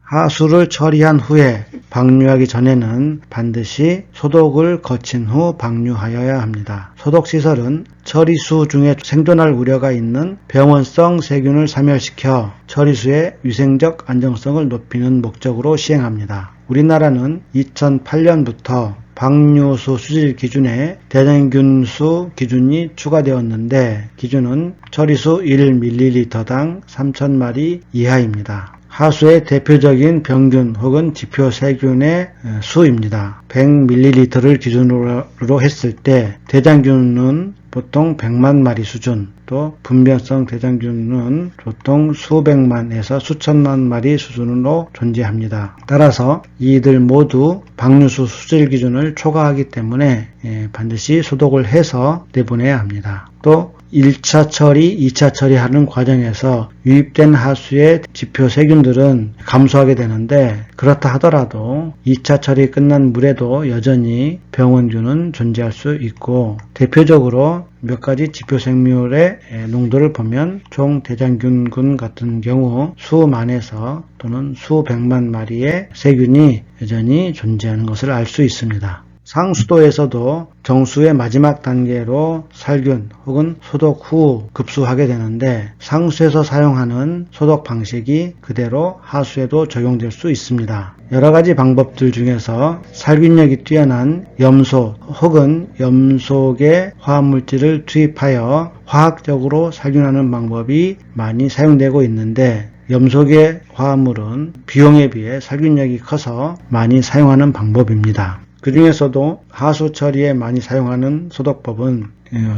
하수를 처리한 후에 방류하기 전에는 반드시 소독을 거친 후 방류하여야 합니다. 소독시설은 처리수 중에 생존할 우려가 있는 병원성 세균을 사멸시켜 처리수의 위생적 안정성을 높이는 목적으로 시행합니다. 우리나라는 2008년부터 방류수 수질 기준에 대장균수 기준이 추가되었는데 기준은 처리수 1ml당 3,000마리 이하입니다. 하수의 대표적인 병균 혹은 지표 세균의 수입니다. 100ml를 기준으로 했을 때 대장균은 보통 100만 마리 수준, 또 분변성 대장균은 보통 수백만에서 수천만 마리 수준으로 존재합니다. 따라서 이들 모두 방류수 수질 기준을 초과하기 때문에 반드시 소독을 해서 내보내야 합니다. 또 1차 처리, 2차 처리하는 과정에서 유입된 하수의 지표 세균들은 감소하게 되는데 그렇다 하더라도 2차 처리 끝난 물에도 여전히 병원균은 존재할 수 있고 대표적으로 몇 가지 지표 생물의 농도를 보면 총 대장균군 같은 경우 수만에서 또는 수백만 마리의 세균이 여전히 존재하는 것을 알 수 있습니다. 상수도에서도 정수의 마지막 단계로 살균 혹은 소독 후 급수하게 되는데 상수에서 사용하는 소독 방식이 그대로 하수에도 적용될 수 있습니다. 여러 가지 방법들 중에서 살균력이 뛰어난 염소 혹은 염속의 화합물질을 투입하여 화학적으로 살균하는 방법이 많이 사용되고 있는데 염속의 화합물은 비용에 비해 살균력이 커서 많이 사용하는 방법입니다. 그 중에서도 하수 처리에 많이 사용하는 소독법은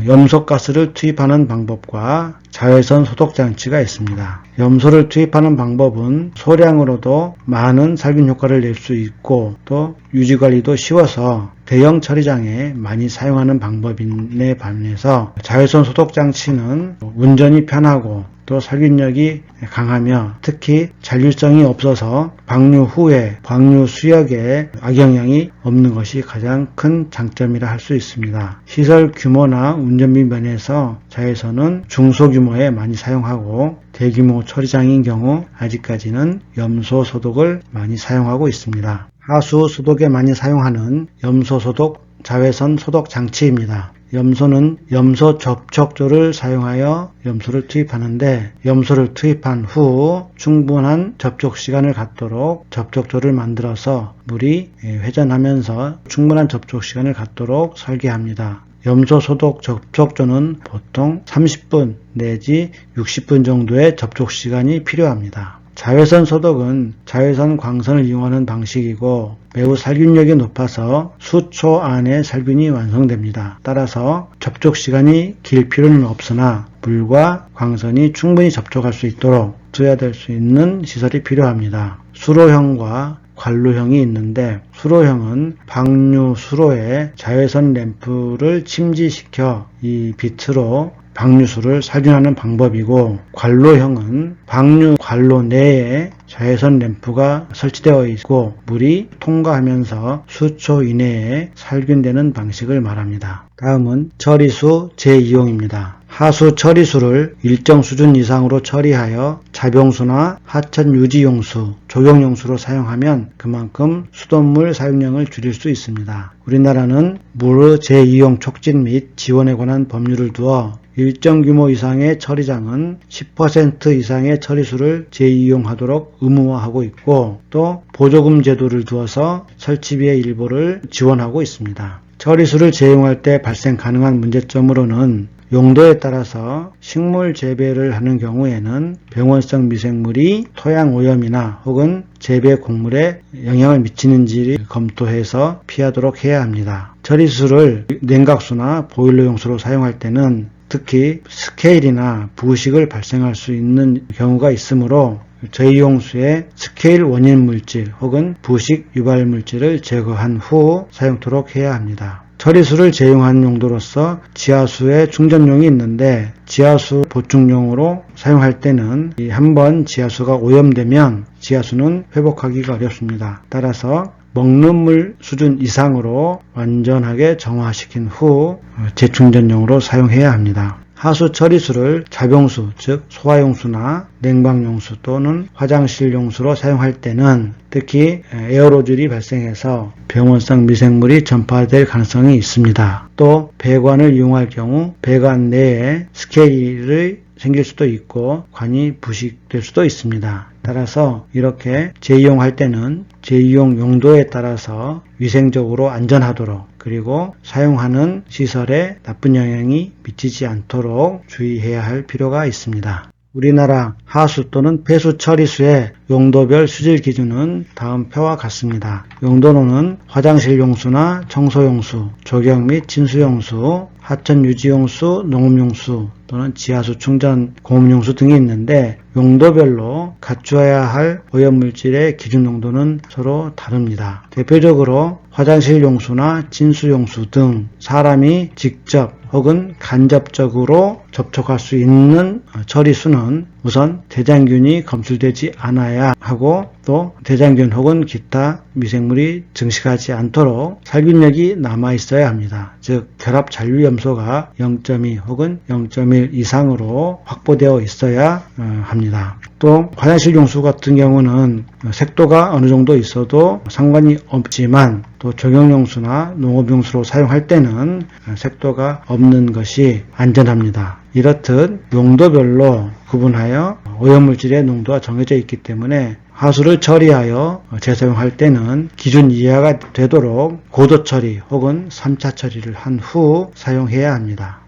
염소가스를 투입하는 방법과 자외선 소독 장치가 있습니다. 염소를 투입하는 방법은 소량으로도 많은 살균 효과를 낼 수 있고 또 유지관리도 쉬워서 대형 처리장에 많이 사용하는 방법인에 반해서 자외선 소독 장치는 운전이 편하고 또 살균력이 강하며 특히 잔류성이 없어서 방류 후에 방류 수역에 악영향이 없는 것이 가장 큰 장점이라 할 수 있습니다. 시설 규모나 운전비 면에서 자외선은 중소규모에 많이 사용하고 대규모 처리장인 경우 아직까지는 염소 소독을 많이 사용하고 있습니다. 하수 소독에 많이 사용하는 염소 소독 자외선 소독 장치입니다. 염소는 염소 접촉조를 사용하여 염소를 투입하는데 염소를 투입한 후 충분한 접촉 시간을 갖도록 접촉조를 만들어서 물이 회전하면서 충분한 접촉 시간을 갖도록 설계합니다. 염소 소독 접촉조는 보통 30분 내지 60분 정도의 접촉 시간이 필요합니다. 자외선 소독은 자외선 광선을 이용하는 방식이고 매우 살균력이 높아서 수초 안에 살균이 완성됩니다. 따라서 접촉 시간이 길 필요는 없으나 물과 광선이 충분히 접촉할 수 있도록 투여될 수 있는 시설이 필요합니다. 수로형과 관로형이 있는데 수로형은 방류 수로에 자외선 램프를 침지시켜 이 빛으로 방류수를 살균하는 방법이고 관로형은 방류 관로 내에 자외선 램프가 설치되어 있고 물이 통과하면서 수초 이내에 살균되는 방식을 말합니다. 다음은 처리수 재이용입니다. 하수 처리수를 일정 수준 이상으로 처리하여 자병수나 하천 유지용수, 조경용수로 사용하면 그만큼 수돗물 사용량을 줄일 수 있습니다. 우리나라는 물 재이용 촉진 및 지원에 관한 법률을 두어 일정 규모 이상의 처리장은 10% 이상의 처리수를 재이용하도록 의무화하고 있고 또 보조금 제도를 두어서 설치비의 일부를 지원하고 있습니다. 처리수를 재이용할 때 발생 가능한 문제점으로는 용도에 따라서 식물 재배를 하는 경우에는 병원성 미생물이 토양 오염이나 혹은 재배 곡물에 영향을 미치는지 검토해서 피하도록 해야 합니다. 처리수를 냉각수나 보일러용수로 사용할 때는 특히 스케일이나 부식을 발생할 수 있는 경우가 있으므로 재이용수에 스케일 원인 물질 혹은 부식 유발 물질을 제거한 후 사용토록 해야 합니다. 처리수를 재이용하는 용도로서 지하수의 충전용이 있는데 지하수 보충용으로 사용할 때는 한번 지하수가 오염되면 지하수는 회복하기가 어렵습니다. 따라서 먹는 물 수준 이상으로 완전하게 정화시킨 후 재충전용으로 사용해야 합니다. 하수 처리수를 잡용수, 즉 소화용수나 냉방용수 또는 화장실용수로 사용할 때는 특히 에어로졸이 발생해서 병원성 미생물이 전파될 가능성이 있습니다. 또 배관을 이용할 경우 배관 내에 스케일이 생길 수도 있고 관이 부식될 수도 있습니다. 따라서 이렇게 재이용할 때는 재이용 용도에 따라서 위생적으로 안전하도록 그리고 사용하는 시설에 나쁜 영향이 미치지 않도록 주의해야 할 필요가 있습니다. 우리나라 하수 또는 폐수 처리수의 용도별 수질 기준은 다음 표와 같습니다. 용도로는 화장실 용수나 청소용수, 조경 및 진수용수, 하천 유지용수, 농업용수 또는 지하수 충전 공업용수 등이 있는데 용도별로 갖추어야 할 오염물질의 기준 농도는 서로 다릅니다. 대표적으로 화장실 용수나 진수용수 등 사람이 직접 혹은 간접적으로 접촉할 수 있는 처리수는 우선 대장균이 검출되지 않아야 하고 또 대장균 혹은 기타 미생물이 증식하지 않도록 살균력이 남아 있어야 합니다. 즉 결합 잔류염소가 0.2 혹은 0.1 이상으로 확보되어 있어야 합니다. 또 화장실 용수 같은 경우는 색도가 어느 정도 있어도 상관이 없지만 또 조경용수나 농업용수로 사용할 때는 색도가 없는 것이 안전합니다. 이렇듯 용도별로 구분하여 오염물질의 농도가 정해져 있기 때문에 하수를 처리하여 재사용할 때는 기준 이하가 되도록 고도 처리 혹은 3차 처리를 한 후 사용해야 합니다.